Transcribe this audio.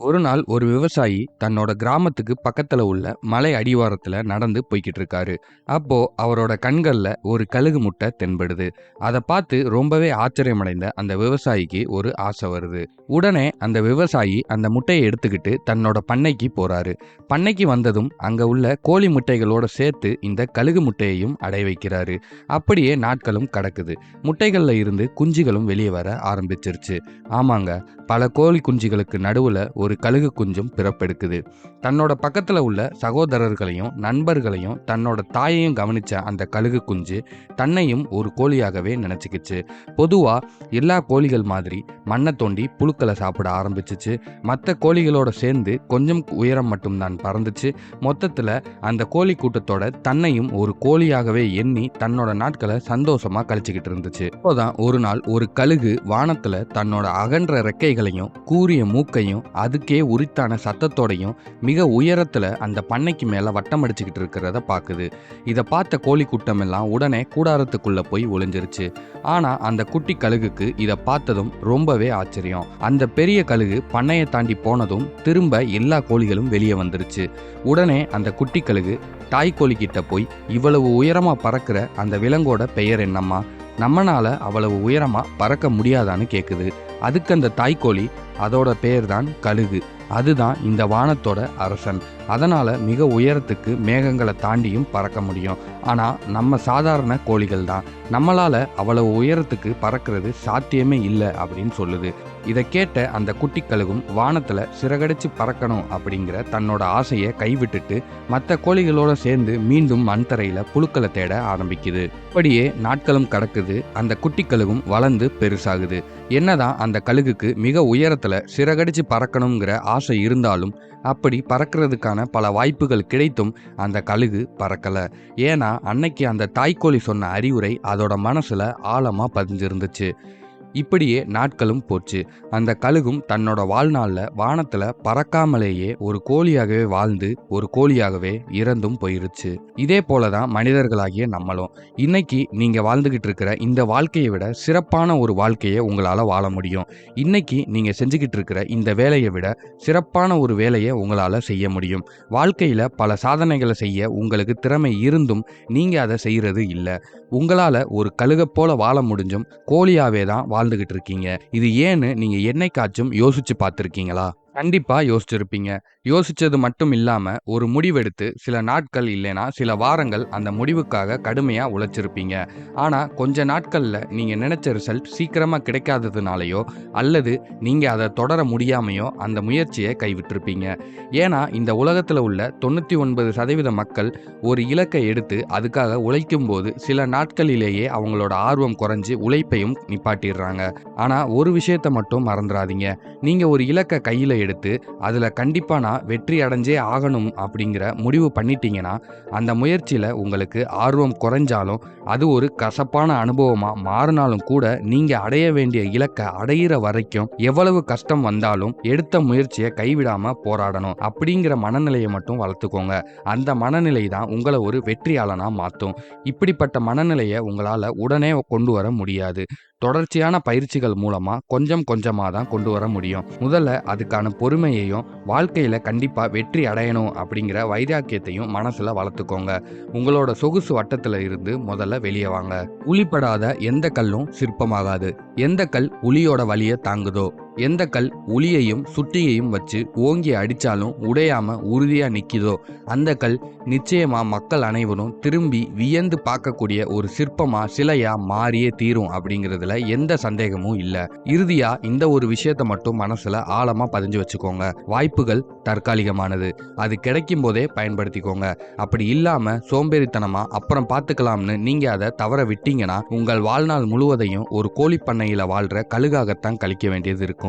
ஒரு நாள் ஒரு விவசாயி தன்னோட கிராமத்துக்கு பக்கத்துல உள்ள மலை அடிவாரத்துல நடந்து போய்கிட்டு இருக்காரு. அப்போ அவரோட கண்கள்ல ஒரு கழுகு முட்டை தென்படுது. அதை பார்த்து ரொம்பவே ஆச்சரியமடைந்த அந்த விவசாயிக்கு ஒரு ஆசை வருது. உடனே அந்த விவசாயி அந்த முட்டையை எடுத்துக்கிட்டு தன்னோட பண்ணைக்கு போறாரு. பண்ணைக்கு வந்ததும் அங்க உள்ள கோழி முட்டைகளோட சேர்த்து இந்த கழுகு முட்டையையும் அடை வைக்கிறாரு. அப்படியே நாட்களும் கடக்குது. முட்டைகள்ல இருந்து குஞ்சுகளும் வெளியே வர ஆரம்பிச்சிருச்சு. ஆமாங்க, பல கோழி குஞ்சுகளுக்கு நடுவுல ஒரு கழுகு குஞ்சும் பிறப்பெடுக்குது. தன்னோட பக்கத்துல உள்ள சகோதரர்களையும் நண்பர்களையும் தன்னோட தாயையும் கவனிச்ச அந்த கழுகு குஞ்சு தன்னையும் ஒரு கோழியாகவே நினைச்சுக்கிச்சு. பொதுவா எல்லா கோழிகள் மாதிரி மண்ணை தோண்டி புழுக்களை சாப்பிட ஆரம்பிச்சிச்சு. மற்ற கோழிகளோட சேர்ந்து கொஞ்சம் உயரம் மட்டும்தான் பறந்துச்சு. மொத்தத்துல அந்த கோழி கூட்டத்தோட தன்னையும் ஒரு கோழியாகவே எண்ணி தன்னோட நாட்களை சந்தோஷமா கழிச்சுக்கிட்டு இருந்துச்சு. அப்போதான் ஒரு நாள் ஒரு கழுகு வானத்துல தன்னோட அகன்ற ரெக்கைகளையும் கூரிய மூக்கையும் அதுக்கே உரித்தான சத்தத்தோடையும் மிக உயரத்துல அந்த பண்ணைக்கு மேல வட்டம் அடிச்சுக்கிட்டு இருக்கிறத பாக்குது. இதை பார்த்த கோழி கூட்டம் எல்லாம் உடனே கூடாரத்துக்குள்ள போய் ஒளிஞ்சிருச்சு. ஆனா அந்த குட்டி கழுகுக்கு இதை பார்த்ததும் ரொம்பவே ஆச்சரியம். அந்த பெரிய கழுகு பண்ணையை தாண்டி போனதும் திரும்ப எல்லா கோழிகளும் வெளியே வந்துருச்சு. உடனே அந்த குட்டி கழுகு தாய்க்கோழி கிட்ட போய், இவ்வளவு உயரமா பறக்கிற அந்த விலங்கோட பெயர் என்னம்மா? நம்மனால அவ்வளவு உயரமா பறக்க முடியாதான்னு கேக்குது. அதுக்கு அந்த தாய்க்கோழி, அதோட பெயர் தான் கழுகு, அதுதான் இந்த வானத்தோட அரசன், அதனால மிக உயரத்துக்கு மேகங்களை தாண்டியும் பறக்க முடியும். ஆனா நம்ம சாதாரண கோழிகள் தான், நம்மளால அவ்வளவு உயரத்துக்கு பறக்கிறது சாத்தியமே இல்லை அப்படின்னு சொல்லுது. இதை கேட்ட அந்த குட்டி கழுகும் வானத்துல சிறகடிச்சு பறக்கணும் அப்படிங்கிற தன்னோட ஆசையை கைவிட்டுட்டு மற்ற கோழிகளோட சேர்ந்து மீண்டும் மண் தரையில புழுக்களை தேட ஆரம்பிக்குது. அப்படியே நாட்களும் கடக்குது. அந்த குட்டி கழுகும் வளர்ந்து பெருசாகுது. என்னதான் அந்த கழுகுக்கு மிக உயரத்துல சிறகடிச்சு பறக்கணுங்கிற ஆசை இருந்தாலும் அப்படி பறக்கிறதுக்கான பல வாய்ப்புகள் கிடைத்தும் அந்த கழுகு பறக்கல. ஏன்னா அன்னைக்கு அந்த தாய்க்கோழி சொன்ன அறிவுரை அதோட மனசுல ஆழமா பதிஞ்சிருந்துச்சு. இப்படியே நாட்களும் போச்சு. அந்த கழுகும் தன்னோட வாழ்நாள்ல வானத்துல பறக்காமலேயே ஒரு கோழியாகவே வாழ்ந்து ஒரு கோழியாகவே இறந்தும் போயிருச்சு. இதே போலதான் மனிதர்களாகிய நம்மளும் இன்னைக்கு நீங்க வாழ்ந்துகிட்டு இருக்கிற இந்த வாழ்க்கையை விட சிறப்பான ஒரு வாழ்க்கையை உங்களால வாழ முடியும். இன்னைக்கு நீங்க செஞ்சுக்கிட்டு இருக்கிற இந்த வேலையை விட சிறப்பான ஒரு வேலையை உங்களால செய்ய முடியும். வாழ்க்கையில பல சாதனைகளை செய்ய உங்களுக்கு திறமை இருந்தும் நீங்க அதை செய்யறது இல்லை. உங்களால ஒரு கழுகை போல வாழ முடிஞ்சும் கோழியாவே தான் வாழ்ந்துகிட்டு இருக்கீங்க. இது ஏன்னு நீங்க என்னைக்காச்சும் யோசிச்சு பார்த்திருக்கீங்களா? கண்டிப்பா யோசிச்சிருப்பீங்க. யோசிச்சது மட்டும் இல்லாம ஒரு முடிவெடுத்து சில நாட்கள் இல்லைனா சில வாரங்கள் அந்த முடிவுக்காக கடுமையா உழைச்சிருப்பீங்க. ஆனா கொஞ்ச நாட்கள்ல நீங்க நினைச்ச ரிசல்ட் சீக்கிரமா கிடைக்காததுனாலயோ அல்லது நீங்க அதை தொடர முடியாமையோ அந்த முயற்சியை கைவிட்டிருப்பீங்க. ஏன்னா இந்த உலகத்துல உள்ள 99% மக்கள் ஒரு இலக்கை எடுத்து அதுக்காக உழைக்கும் போது சில நாட்களிலேயே அவங்களோட ஆர்வம் குறைஞ்சு உழைப்பையும் நிப்பாட்டிடுறாங்க. ஆனா ஒரு விஷயத்தை மட்டும் மறந்துடாதீங்க. நீங்க ஒரு இலக்கை கையில எடுத்து அதுல கண்டிப்பா நான் வெற்றி அடைஞ்சே ஆகணும் அப்படிங்கிற முடிவு பண்ணிட்டீங்கன்னா அந்த முயற்சியில உங்களுக்கு ஆர்வம் குறைஞ்சாலும் அது ஒரு கசப்பான அனுபவமா மாறினாலும் கூட நீங்க அடைய வேண்டிய இலக்கை அடையிற வரைக்கும் எவ்வளவு கஷ்டம் வந்தாலும் எடுத்த முயற்சியை கைவிடாம போராடணும் அப்படிங்கிற மனநிலையை மட்டும் வளர்த்துக்கோங்க. அந்த மனநிலை தான் உங்களை ஒரு வெற்றியாளனா மாற்றும். இப்படிப்பட்ட மனநிலையை உங்களால உடனே கொண்டு வர முடியாது. தொடர்ச்சியான பயிற்சிகள் மூலமா கொஞ்சம் கொஞ்சமாக தான் கொண்டு வர முடியும். முதல்ல அதுக்கான பொறுமையையும் வாழ்க்கையில கண்டிப்பா வெற்றி அடையணும் அப்படிங்கிற வைராக்கியத்தையும் மனசுல வளர்த்துக்கோங்க. உங்களோட சொகுசு வட்டத்துல இருந்து முதல்ல வெளியே வாங்க. உளிப்படாத எந்த கல்லும் சிற்பமாகாது. எந்த கல் உளியோட வலியை தாங்குதோ, எந்த கல் உளியையும் சுட்டியையும் வச்சு ஓங்கி அடிச்சாலும் உடையாம உறுதியா நிக்குதோ அந்த கல் நிச்சயமா மக்கள் அனைவரும் திரும்பி வியந்து பார்க்கக்கூடிய ஒரு சிற்பமா சிலையா மாறியே தீரும் அப்படிங்கிறதுல எந்த சந்தேகமும் இல்லை. இறுதியா இந்த ஒரு விஷயத்தை மட்டும் மனசுல ஆழமா பதிஞ்சு வச்சுக்கோங்க. வாய்ப்புகள் தற்காலிகமானது, அது கிடைக்கும் போதே பயன்படுத்திக்கோங்க. அப்படி இல்லாம சோம்பேறித்தனமா அப்புறம் பார்த்துக்கலாம்னு நீங்க அதை தவற விட்டீங்கன்னா உங்கள் வாழ்நாள் முழுவதையும் ஒரு கோழி பண்ணையில வாழ்ற கழுகாகத்தான் கழிக்க வேண்டியது இருக்கும்.